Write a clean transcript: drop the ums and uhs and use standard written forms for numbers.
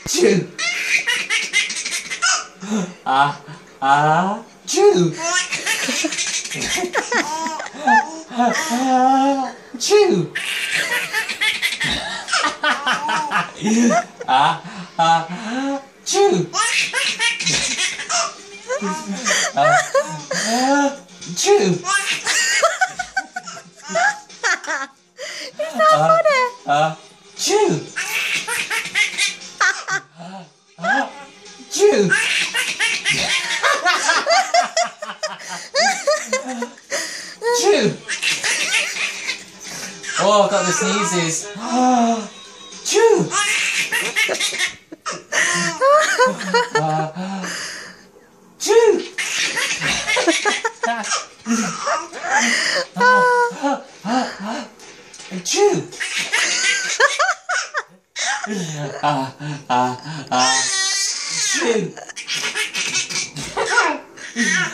Chew. Chew. Chew. Chew. Chew. It's not funny. Chew. Chew. Chew. Oh, I've got the sneezes. Chew. Chew. Chew. Chew.